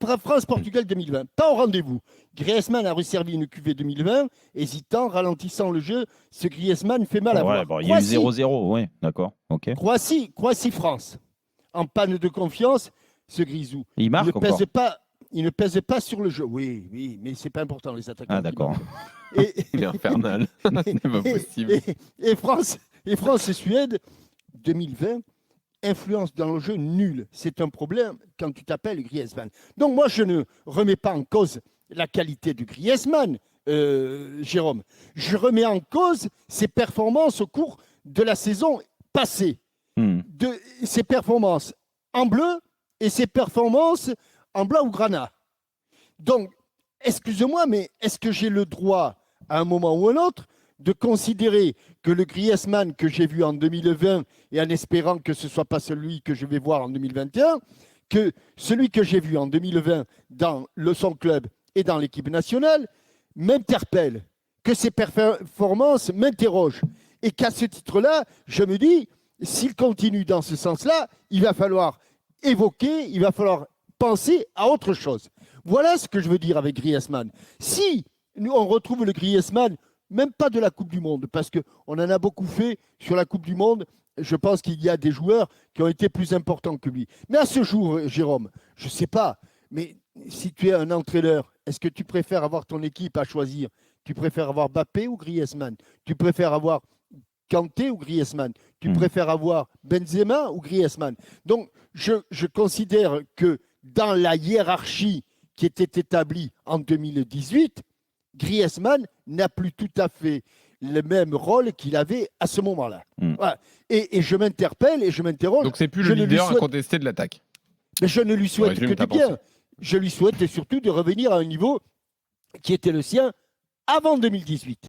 France-Portugal 2020, pas au rendez-vous. Griezmann a resservi une cuvée 2020, hésitant, ralentissant le jeu. Ce Griezmann fait mal à Ouais, voir. bon, il y a eu 0-0, oui, d'accord, ok. Croatie-France. En panne de confiance, ce Grisou. Il marque encore. Il ne pèse pas sur le jeu. Oui, mais c'est pas important, les attaquants. Ah, d'accord. Il est infernal. C'est pas possible. Et France et Suède, 2020, influence dans le jeu nulle. C'est un problème quand tu t'appelles Griezmann. Donc moi, je ne remets pas en cause la qualité de Griezmann, Jérôme. Je remets en cause ses performances au cours de la saison passée. Ses performances en bleu et ses performances en blanc ou granat. Donc, excusez-moi, mais est-ce que j'ai le droit, à un moment ou à un autre, de considérer que le Griezmann que j'ai vu en 2020, et en espérant que ce ne soit pas celui que je vais voir en 2021, que celui que j'ai vu en 2020 dans son club et dans l'équipe nationale m'interpelle, que ses performances m'interrogent, et qu'à ce titre-là, je me dis, s'il continue dans ce sens-là, il va falloir évoquer, il va falloir penser à autre chose. Voilà ce que je veux dire avec Griezmann. Si nous, on retrouve le Griezmann, même pas de la Coupe du Monde, parce qu'on en a beaucoup fait sur la Coupe du Monde, je pense qu'il y a des joueurs qui ont été plus importants que lui. Mais à ce jour, Jérôme, je ne sais pas, mais si tu es un entraîneur, est-ce que tu préfères avoir ton équipe à choisir? Tu préfères avoir Mbappé ou Griezmann? Tu préfères avoir Kanté ou Griezmann? Tu préfères avoir Benzema ou Griezmann? Donc, je considère que dans la hiérarchie qui était établie en 2018, Griezmann n'a plus tout à fait le même rôle qu'il avait à ce moment-là. Voilà. Et je m'interpelle et je m'interroge. Donc, c'est plus le leader incontesté de l'attaque. Mais je ne lui souhaite que du bien. Je lui souhaite surtout de revenir à un niveau qui était le sien avant 2018.